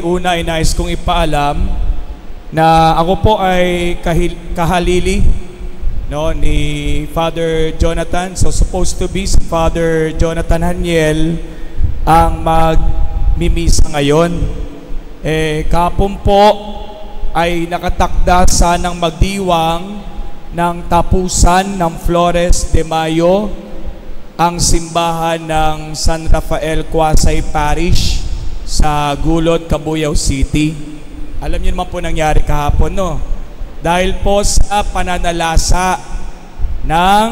una ay nais kong ipaalam na ako po ay kahalili ni Father Jonathan. So supposed to be si Father Jonathan Haniel ang magmimisa ngayon. Kahapon po ay nakatakda sanang magdiwang ng tapusan ng Flores de Mayo ang simbahan ng San Rafael Quasay Parish sa Gulod, Cabuyao City. Alam niyo naman po nangyari kahapon, no? Dahil po sa pananalasa ng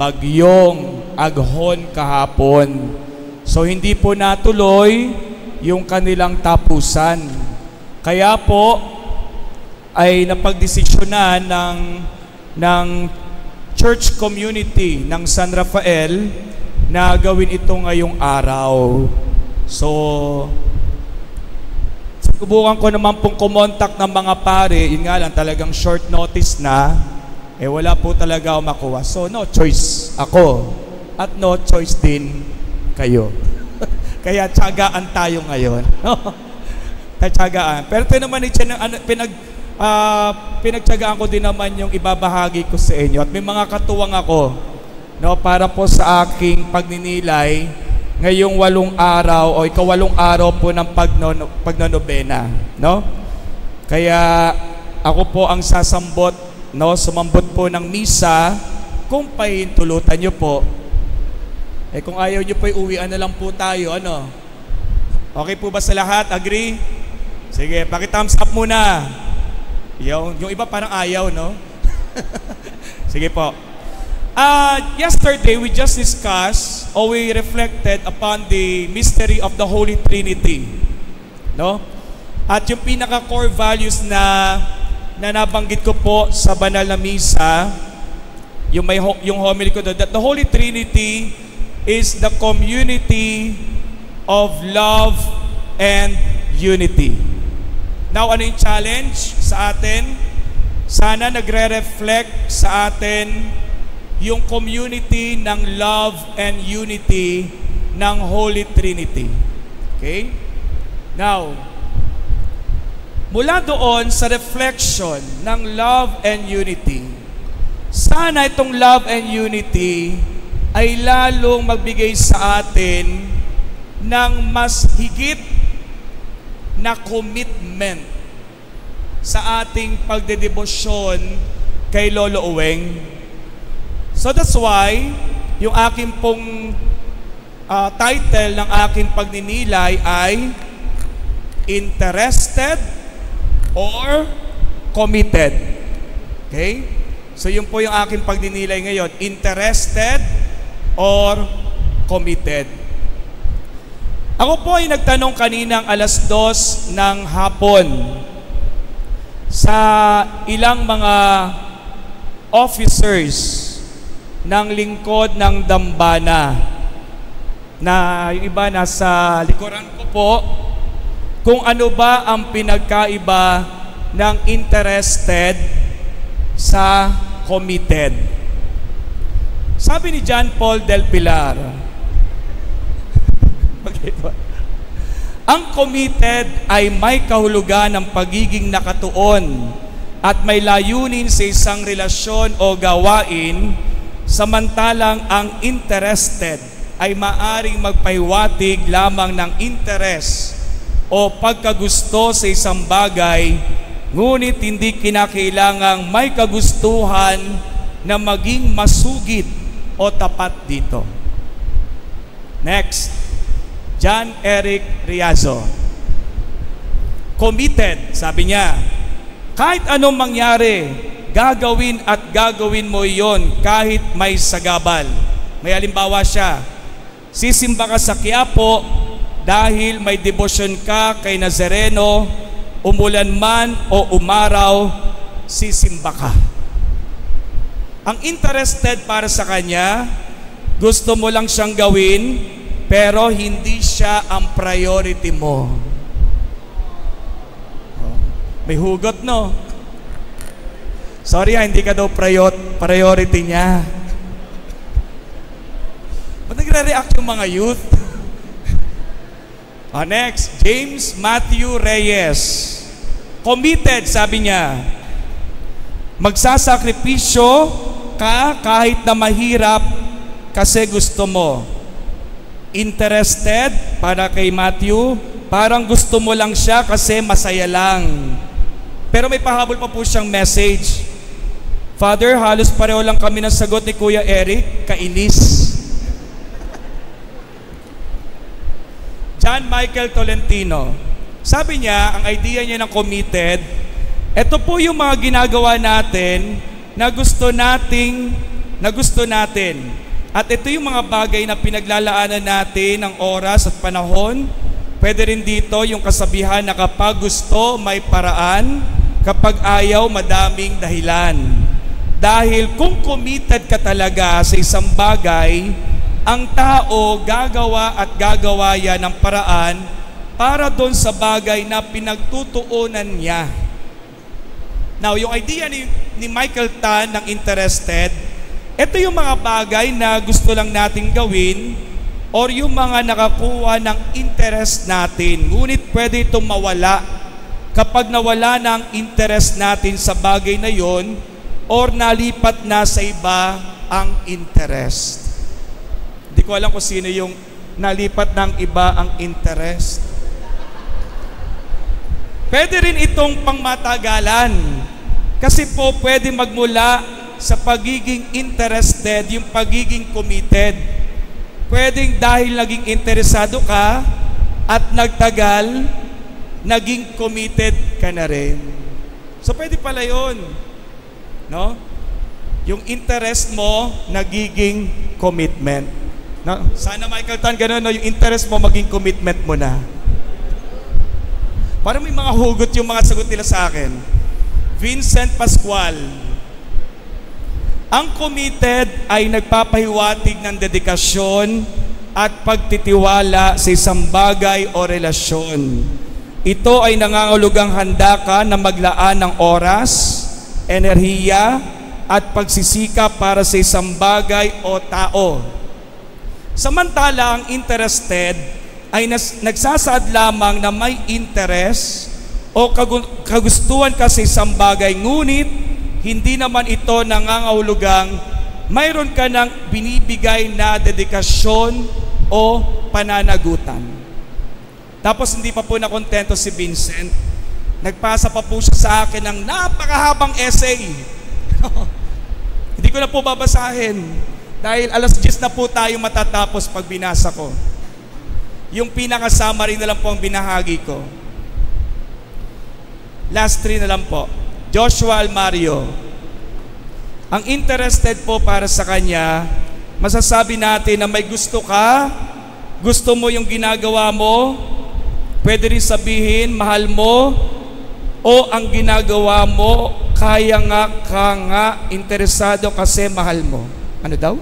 bagyong Aghon kahapon. So hindi po natuloy yung kanilang tapusan. Kaya po ay napagdesisyonan ng church community ng San Rafael na gawin ito ngayong araw. So, subukan ko naman pong kumontak ng mga pare, yun nga lang talagang short notice na, wala po talaga ako makuha. So, no choice ako at no choice din kayo. Kaya tiyagaan tayo ngayon. Tiyagaan. Pero ito naman, pinagtiyagaan ko din naman yung ibabahagi ko sa inyo. At may mga katuwang ako, para po sa aking pagninilay ngayong 8 araw o ika-8 araw po ng pagnonobena, no? Kaya ako po ang sasambot, sumambot po ng misa kung pahintulutan nyo po. Kung ayaw nyo po, uwian na lang po tayo, ano? Okay po ba sa lahat? Agree? Sige, paki-thumbs up muna. Yung iba parang ayaw, no? Sige po. Yesterday, we just discussed or we reflected upon the mystery of the Holy Trinity. No? At yung pinaka-core values na nabanggit ko po sa banal na misa, yung homily ko doon, that the Holy Trinity is the community of love and unity. Now, ano yung challenge sa atin? Sana nagre-reflect sa atin yung community ng love and unity ng Holy Trinity. Okay? Now, mula doon sa reflection ng love and unity, sana itong love and unity ay lalong magbigay sa atin ng mas higit na commitment sa ating pagdedebosyon kay Lolo Uweng. So that's why yung aking pong title ng aking pagninilay ay Interested or Committed. Okay? So yun po yung aking pagninilay ngayon, Interested or Committed. Ako po ay nagtanong kaninang 2:00 ng hapon sa ilang mga officers ng lingkod ng dambana na yung iba nasa likuran ko po, kung ano ba ang pinagkaiba ng interested sa committed. Sabi ni John Paul del Pilar, ang committed ay may kahulugan ng pagiging nakatuon at may layunin sa isang relasyon o gawain, samantalang ang interested ay maaring magpahiwatig lamang ng interes o pagkagusto sa isang bagay, ngunit hindi kinakailangang may kagustuhan na maging masugid o tapat dito. Next, John Eric Riazo. Committed, sabi niya, kahit anong mangyari, gagawin at gagawin mo iyon kahit may sagabal. May halimbawa siya, sisimba ka sa Quiapo dahil may debosyon ka kay Nazareno, umulan man o umaraw, sisimba ka. Ang interested para sa kanya, gusto mo lang siyang gawin, pero hindi siya ang priority mo. May hugot, no? Sorry hindi ka daw priority niya. Ba't nagre-react yung mga youth? Next, James Matthew Reyes. Committed, sabi niya. Magsasakripisyo ka kahit na mahirap kasi gusto mo. Interested, para kay Matthew, parang gusto mo lang siya kasi masaya lang. Pero may pahabol pa po siyang message. Father, halos pareho lang kami ng sagot ni Kuya Eric, kainis. John Michael Tolentino. Sabi niya, ang idea niya ng committed, ito po yung mga ginagawa natin na gusto natin. At ito yung mga bagay na pinaglalaanan natin ng oras at panahon. Pwede rin dito yung kasabihan na kapag gusto, may paraan. Kapag ayaw, madaming dahilan. Dahil kung committed ka talaga sa isang bagay, ang tao gagawa at gagawa yan ng paraan para doon sa bagay na pinagtutuunan niya. Now, yung idea ni Michael Tan ng interested, ito yung mga bagay na gusto lang natin gawin or yung mga nakakuha ng interest natin. Ngunit pwede itong mawala kapag nawala ng interest natin sa bagay na yon or nalipat na sa iba ang interest. Hindi ko alam kung sino yung nalipat ng iba ang interest. Pwede rin itong pangmatagalan. Kasi po pwede magmula sa pagiging interested, yung pagiging committed. Pwedeng dahil naging interesado ka at nagtagal, naging committed ka na rin. So pwede pala yun. No? Yung interest mo, nagiging commitment. No? Sana Michael Tan, ganun, no? Yung interest mo, maging commitment mo na. Parang may mga hugot yung mga sagot nila sa akin. Vincent Pascual. Ang committed ay nagpapahiwatig ng dedikasyon at pagtitiwala sa isang bagay o relasyon. Ito ay nangangahulugang handa ka na maglaan ng oras, enerhiya, at pagsisikap para sa isang bagay o tao. Samantala, ang interested ay nagsasaad lamang na may interest o kagustuhan ka sa isang bagay, ngunit hindi naman ito nangangahulugang mayroon ka ng binibigay na dedikasyon o pananagutan. Tapos hindi pa po nakontento si Vincent. Nagpasa pa po siya sa akin ng napakahabang essay. Hindi ko na po babasahin. Dahil alas 10 na po tayo matatapos pag binasa ko. Yung pinaka-summary na lang po ang binahagi ko. Last 3 na lang po. Joshua Almario. Ang interested po para sa kanya, masasabi natin na may gusto ka, gusto mo yung ginagawa mo, pwede rin sabihin, mahal mo, o ang ginagawa mo, kaya nga, interesado kasi mahal mo. Ano daw?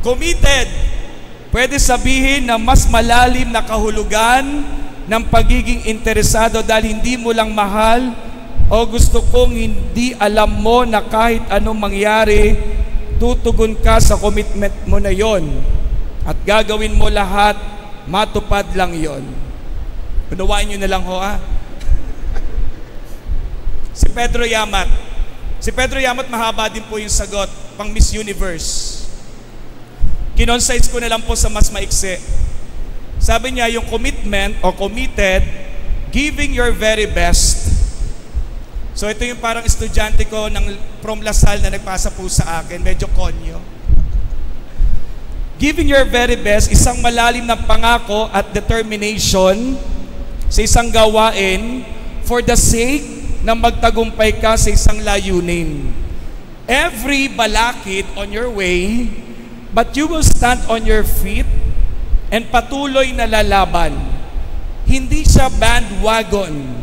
Committed. Pwede sabihin na mas malalim na kahulugan ng pagiging interesado dahil hindi mo lang mahal o gusto kong hindi alam mo na kahit anong mangyari, tutugon ka sa commitment mo na yon at gagawin mo lahat, matupad lang yon. Unawain nyo na lang ho, ha? Si Pedro Yamat. Si Pedro Yamat, mahaba din po yung sagot, pang Miss Universe. Kinonsize ko na lang po sa mas maiksi. Sabi niya, yung commitment o committed, giving your very best. So ito yung parang estudyante ko from Lasal na nagpasa po sa akin, medyo konyo. Giving your very best, isang malalim na pangako at determination sa isang gawain for the sake na magtagumpay ka sa isang layunin. Every balakid on your way, but you will stand on your feet and patuloy na lalaban. Hindi siya bandwagon.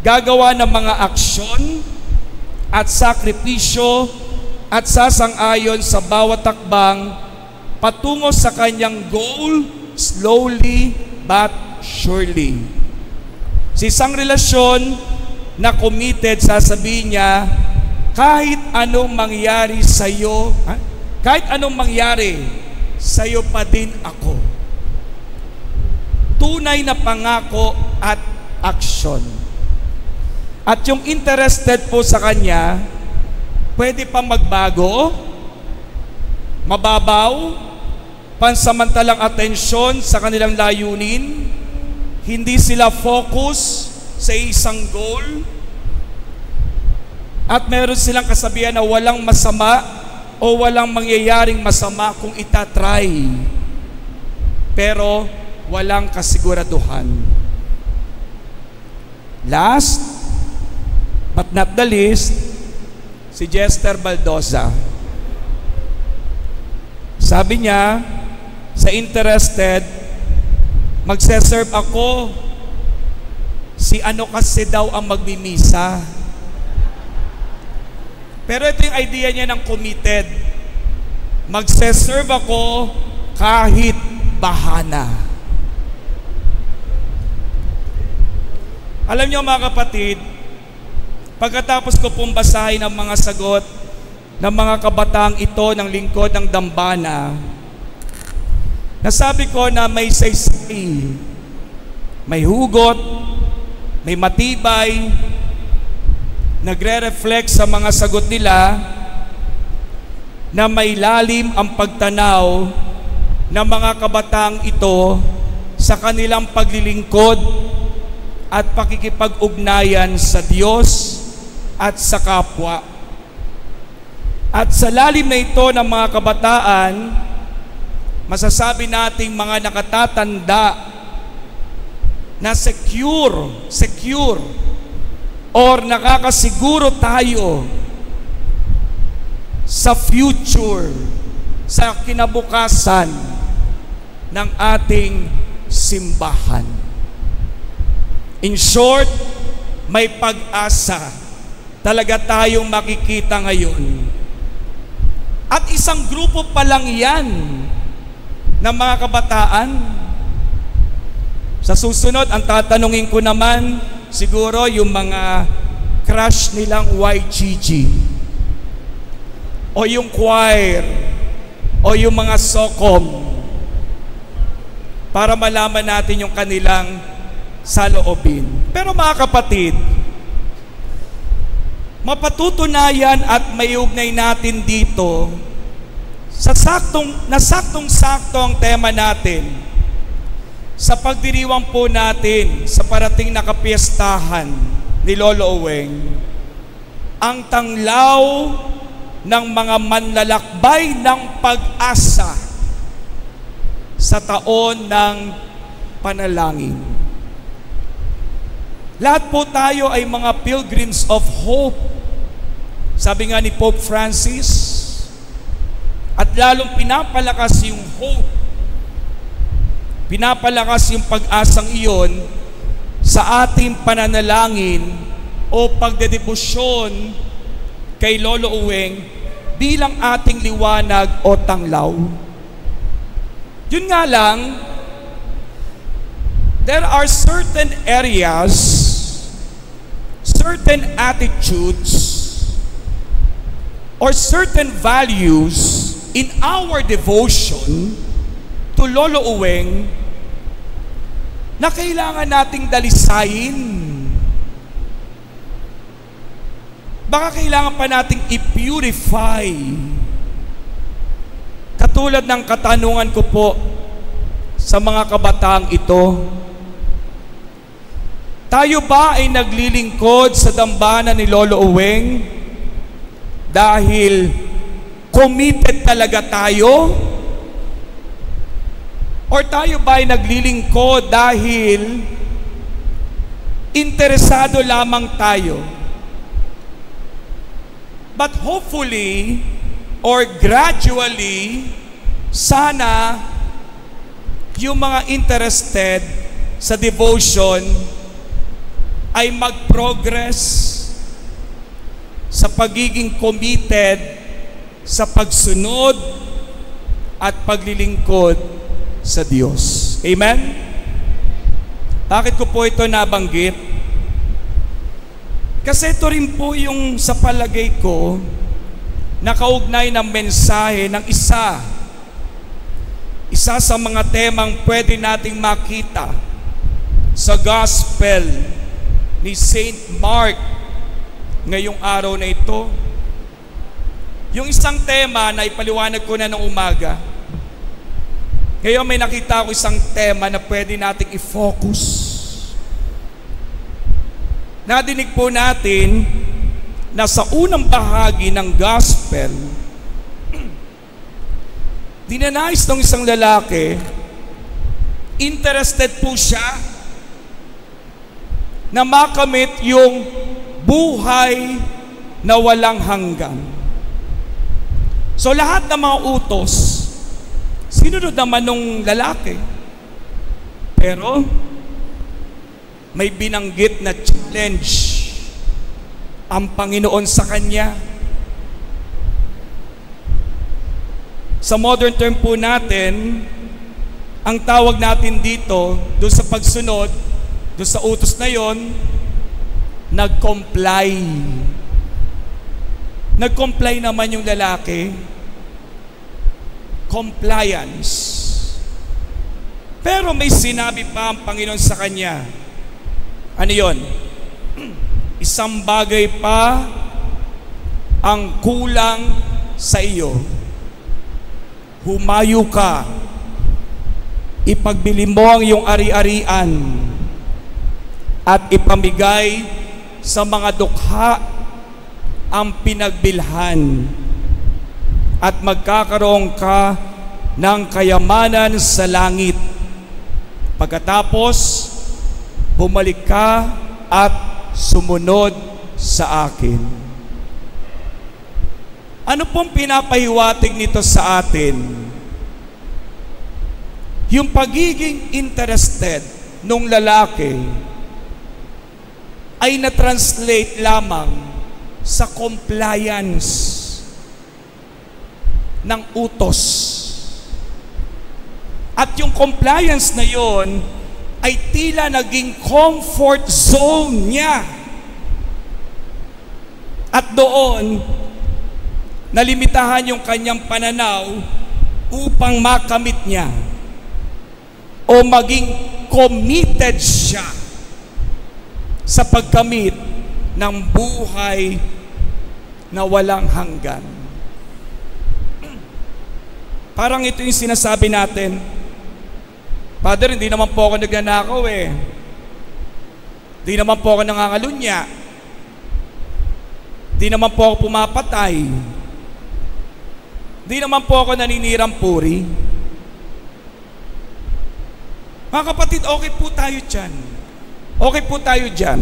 Gagawa ng mga aksyon at sakripisyo at sasang-ayon sa bawat takbang patungo sa kanyang goal, slowly but surely. Sa isang relasyon na committed, sasabihin niya, kahit anong mangyari sa iyo, kahit anong mangyari, sa'yo pa din ako. Tunay na pangako at aksyon. At yung interested po sa Kanya, pwede pa magbago, mababaw, pansamantalang atensyon sa kanilang layunin, hindi sila focus sa isang goal, at meron silang kasabihan na walang masama o walang mangyayaring masama kung itatry, pero walang kasiguraduhan. Last but not the least, si Jester Baldoza. Sabi niya, sa interested, magse-serve ako, si ano kasi daw ang magmimisa. Pero ito yung idea niya ng committed. Magse-serve ako kahit bahana. Alam niyo mga kapatid, pagkatapos ko pong basahin ang mga sagot ng mga kabataang ito ng lingkod ng dambana, nasabi ko na may saysay, may hugot, may matibay, nagre-reflect sa mga sagot nila na may lalim ang pagtanaw ng mga kabataang ito sa kanilang paglilingkod at pakikipag-ugnayan sa Diyos at sa kapwa. At sa lalim na ito ng mga kabataan, masasabi nating mga nakatatanda na secure or nakakasiguro tayo sa future, sa kinabukasan ng ating simbahan. In short, may pag-asa talaga tayong makikita ngayon. At isang grupo pa lang yan ng mga kabataan. Sa susunod, ang tatanungin ko naman, siguro yung mga crush nilang YGG o yung choir o yung mga sokom, para malaman natin yung kanilang saloobin. Pero mga kapatid, mapatutunayan at mayugnay natin dito sa saktong-sakto ang tema natin sa pagdiriwang po natin sa parating na kapiyastahan ni Lolo Uweng, ang tanglaw ng mga manlalakbay ng pag-asa sa taon ng panalangin. Lahat po tayo ay mga pilgrims of hope, sabi nga ni Pope Francis, at lalong pinapalakas yung hope, pinapalakas yung pag-asang iyon sa ating pananalangin o pagdedebosyon kay Lolo Uweng bilang ating liwanag o tanglaw. Yun nga lang, there are certain areas, certain attitudes, or certain values in our devotion to Lolo Uweng na kailangan nating dalisayin. Baka kailangan pa nating i-purify. Katulad ng katanungan ko po sa mga kabataang ito, tayo ba ay naglilingkod sa dambana ni Lolo Uweng dahil committed talaga tayo? Or tayo ba ay naglilingkod dahil interesado lamang tayo? But hopefully, or gradually, sana yung mga interested sa devotion ay mag-progress sa pagiging committed sa pagsunod at paglilingkod sa Diyos. Amen? Bakit ko po ito nabanggit? Kasi ito rin po yung sa palagay ko nakaugnay ng mensahe ng isa isa sa mga temang pwede nating makita sa Gospel ni Saint Mark ngayong araw na ito. Yung isang tema na ipaliwanag ko na ng umaga, ngayon may nakita ako isang tema na pwede nating i-focus. Nadinig po natin na sa unang bahagi ng Gospel, dinanais ng isang lalaki, interested po siya na makamit yung buhay na walang hanggan. So lahat ng mga utos, sinunod naman nung lalaki. Pero may binanggit na challenge ang Panginoon sa kanya. Sa modern term po natin, ang tawag natin dito, doon sa pagsunod, doon sa utos na yon, nag-comply. Nag-comply naman yung lalaki. Compliance. Pero may sinabi pa ang Panginoon sa kanya. Ano yon? Isang bagay pa ang kulang sa iyo. Humayo ka. Ipagbili mo ang iyong ari-arian at ipamigay sa mga dukha ang pinagbilhan at magkakaroon ka ng kayamanan sa langit. Pagkatapos, bumalik ka at sumunod sa akin. Ano pong pinapahiwatig nito sa atin? Yung pagiging interested nung lalaki ay na-translate lamang sa compliance ng utos. At yung compliance na yon ay tila naging comfort zone niya. At doon, nalimitahan yung kanyang pananaw upang makamit niya o maging committed siya sa pagkamit ng buhay na walang hanggan. Parang ito yung sinasabi natin, Father, hindi naman po ako nagnanakaw eh. Hindi naman po ako nangangalunya. Hindi naman po ako pumapatay. Hindi naman po ako naninirang puri. Mga kapatid, okay po tayo dyan. Okay po tayo dyan.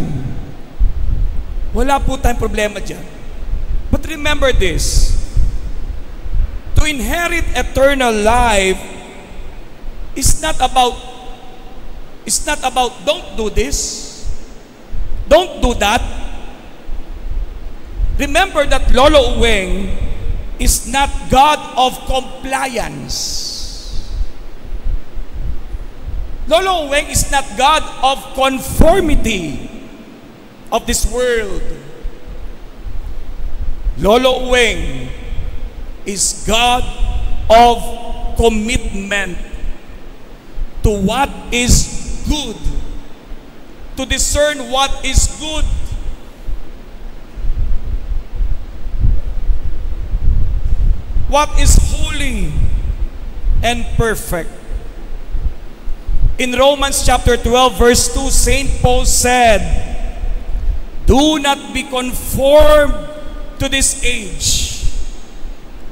Wala po tayong problema dyan. But remember this, to inherit eternal life is not about don't do this, don't do that. Remember that Lolo Uweng is not God of compliance. Lolo Uweng is not God of conformity of this world. Lolo Uweng is God of commitment to what is good, to discern what is good. What is holy and perfect. In Romans chapter 12 verse 2, Saint Paul said, "Do not be conformed to this age,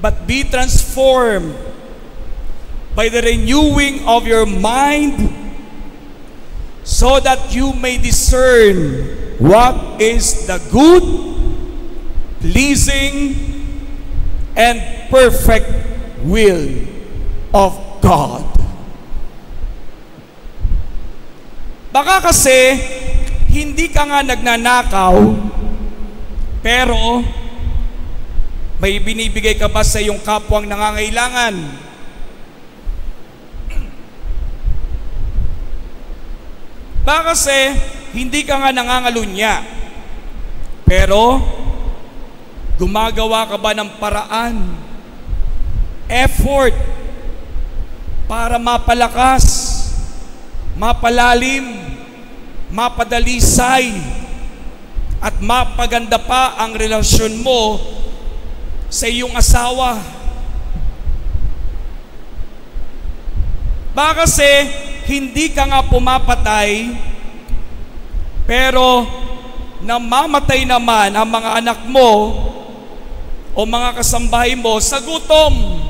but be transformed by the renewing of your mind, so that you may discern what is the good, pleasing, and perfect will of God." Baka kasi hindi ka nga nagnanakaw, pero may binibigay ka ba sa iyong kapwang nangangailangan? Baka kasi hindi ka nga nangangalunya, pero gumagawa ka ba ng paraan, effort, para mapalakas, mapalalim, mapadalisay, at mapaganda pa ang relasyon mo sa iyong asawa. Baka kasi hindi ka nga pumapatay, pero namamatay naman ang mga anak mo o mga kasambahay mo sa gutom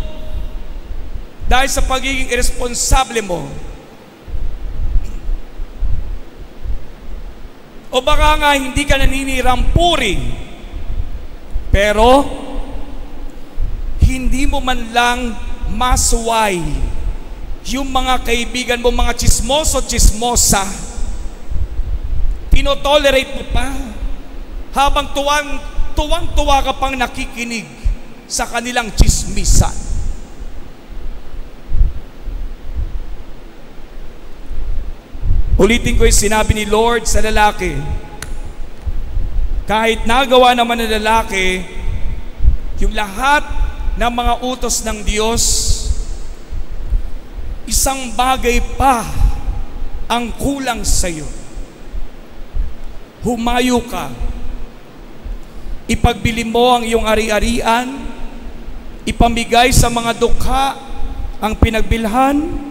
dahil sa pagiging irresponsable mo. O baka nga hindi ka naninirang puri, pero hindi mo man lang masuway yung mga kaibigan mo, mga chismoso, chismosa. Tinotolerate mo pa habang tuwang-tuwa ka pang nakikinig sa kanilang chismisan. Ulitin ko yung sinabi ni Lord sa lalaki. Kahit nagawa naman ng lalaki yung lahat ng mga utos ng Diyos, isang bagay pa ang kulang sa iyo. Humayo ka. Ipagbili mo ang iyong ari-arian, ipamigay sa mga dukha ang pinagbilhan,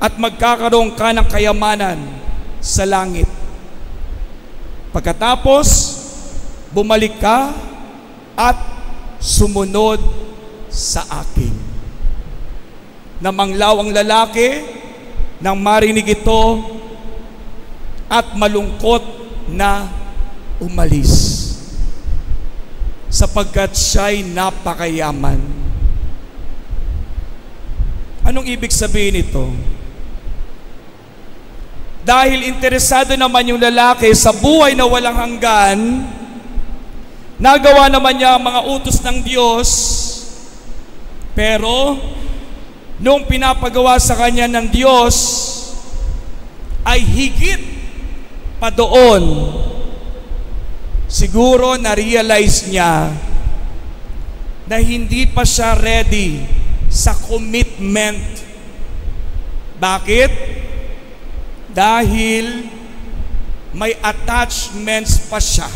at magkakaroon ka ng kayamanan sa langit. Pagkatapos, bumalik ka at sumunod sa akin. Namanglaw ang lalaki nang marinig ito at malungkot na umalis, sapagkat siya'y napakayaman. Anong ibig sabihin ito? Dahil interesado naman yung lalaki sa buhay na walang hanggan, nagawa naman niya ang mga utos ng Diyos, pero nung pinapagawa sa kanya ng Diyos, ay higit pa doon. Siguro na-realize niya na hindi pa siya ready sa commitment. Bakit? Dahil may attachments pa siya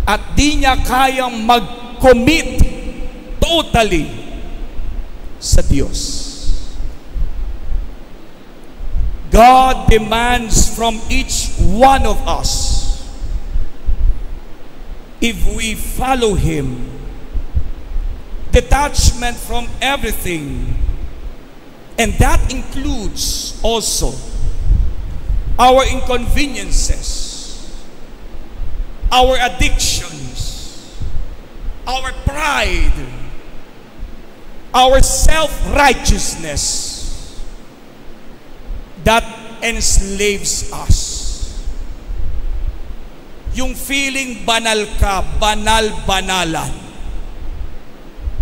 at di niya kayang mag-commit totally sa Diyos. God demands from each one of us, if we follow Him, detachment from everything. And that includes also our inconveniences, our addictions, our pride, our self-righteousness that enslaves us. Yung feeling banal ka, banal-banalan.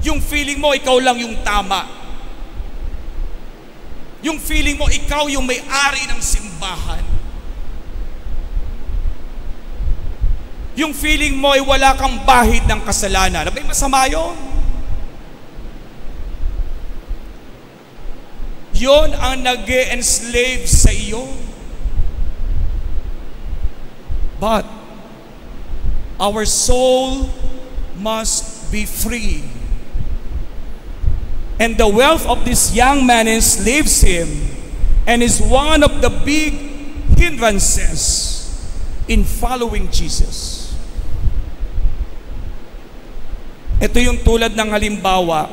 Yung feeling mo ikaw lang yung tama. Yung feeling mo, ikaw yung may-ari ng simbahan. Yung feeling mo ay wala kang bahid ng kasalanan. Abay, masama yun. Yun ang nag-e-enslave sa iyo. But, our soul must be free. And the wealth of this young man enslaves him and is one of the big hindrances in following Jesus. Ito yung tulad ng halimbawa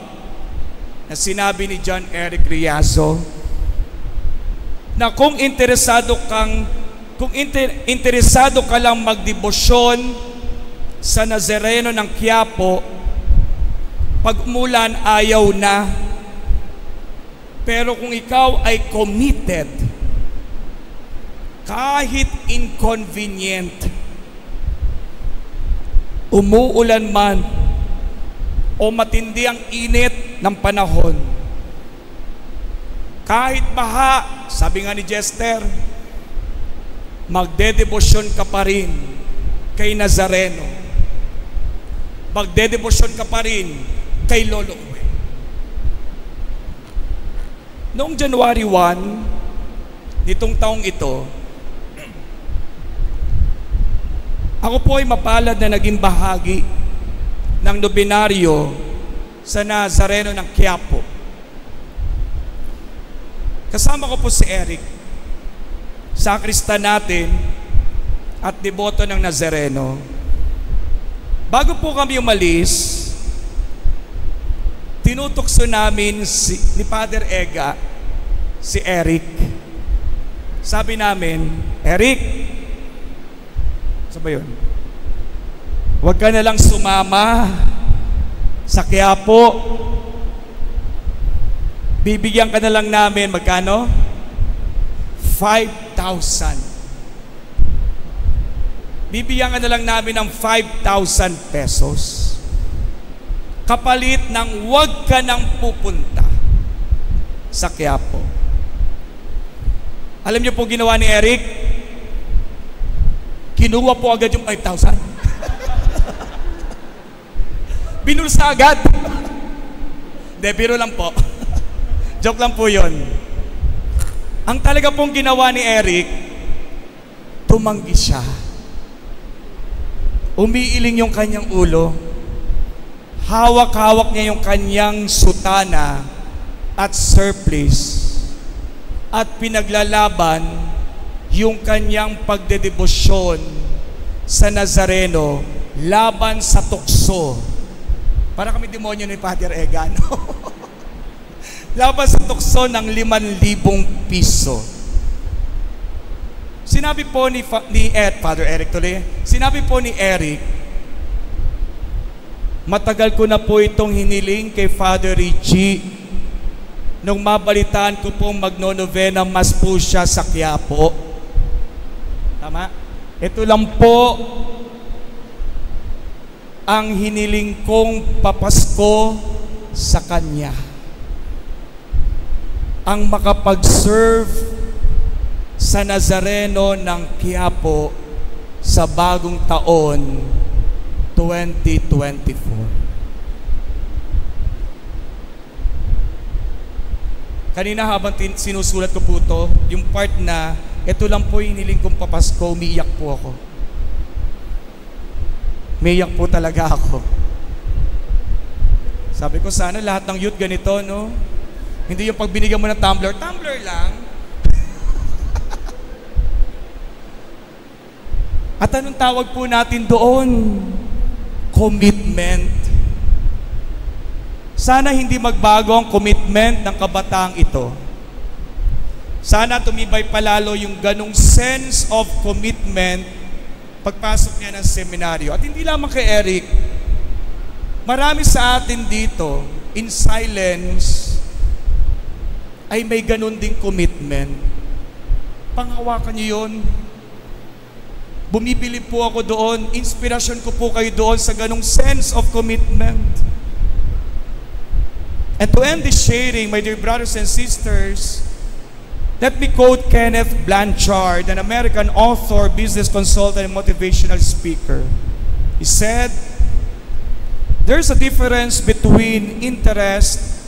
na sinabi ni John Eric Riazo na kung interesado ka lang magdebosyon sa Nazareno ng Quiapo, pag umulan, ayaw na. Pero kung ikaw ay committed, kahit inconvenient, umuulan man o matindi ang init ng panahon, kahit baha, sabi nga ni Jester, magdedebosyon ka pa rin kay Nazareno. Magdedebosyon ka pa rin kay Lolo Uwe. Noong January 1, nitong taong ito, ako po ay mapalad na naging bahagi ng nobinaryo sa Nazareno ng Quiapo. Kasama ko po si Eric, sakrista natin at deboto ng Nazareno. Bago po kami umalis, tinutokso namin ni Father Ega, si Eric. Sabi namin, Eric, sabi yun, huwag ka na lang sumama sa Quiapo. Bibigyan ka na lang namin, magkano? 5,000. Bibigyan ka na lang namin ng 5,000 pesos. Kapalit ng huwag ka nang pupunta sa Quiapo. Alam niyo po ginawa ni Eric? Kinuha po agad yung 5,000. Binulsa agad. De, biro lang po. Joke lang po yun. Ang talaga pong ginawa ni Eric, tumanggi siya. Umiiling yung kanyang ulo. Hawak-hawak niya yung kanyang sutana at surplice. At pinaglalaban yung kanyang pagdedebosyon sa Nazareno laban sa tukso. Para kami demonyo ni Father Ega, no? Laban sa tukso ng 5,000 piso. Sinabi po ni Father Eric tuloy, sinabi po ni Eric, matagal ko na po itong hiniling kay Father Richie. Nung mabalitaan ko pong magno-novena mas po siya sa Quiapo. Tama? Ito lang po ang hiniling kong papasko sa kanya. Ang makapag-serve sa Nazareno ng Quiapo sa bagong taon 2024. Kanina habang sinusulat ko po ito, yung part na ito lang po yung hiniling kong papasko, umiiyak po ako. Umiiyak po talaga ako. Sabi ko, sana lahat ng youth ganito, no? Hindi yung pag binigyan mo ng tumbler, tumbler lang. At anong tawag po natin doon? Commitment. Sana hindi magbago ang commitment ng kabataang ito. Sana tumibay palalo yung ganong sense of commitment pagpasok niya ng seminaryo. At hindi lamang kay Eric, marami sa atin dito, in silence, ay may ganon ding commitment. Panghawakan niyo yun. Bumibili po ako doon. Inspirasyon ko po kayo doon sa ganong sense of commitment. And to end this sharing, my dear brothers and sisters, let me quote Kenneth Blanchard, an American author, business consultant, and motivational speaker. He said, there's a difference between interest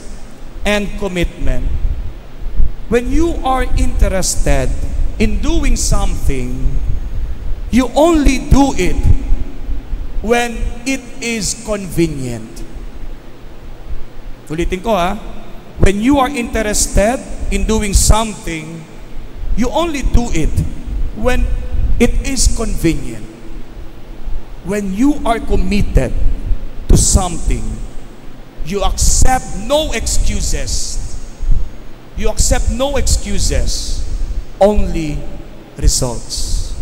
and commitment. When you are interested in doing something, you only do it when it is convenient. Ulitin ko ha. When you are interested in doing something, you only do it when it is convenient. When you are committed to something, you accept no excuses. You accept no excuses, only results.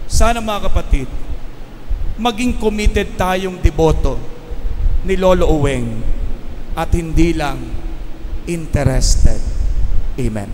Sana mga kapatid, maging committed tayong deboto ni Lolo Uweng at hindi lang interested. Amen.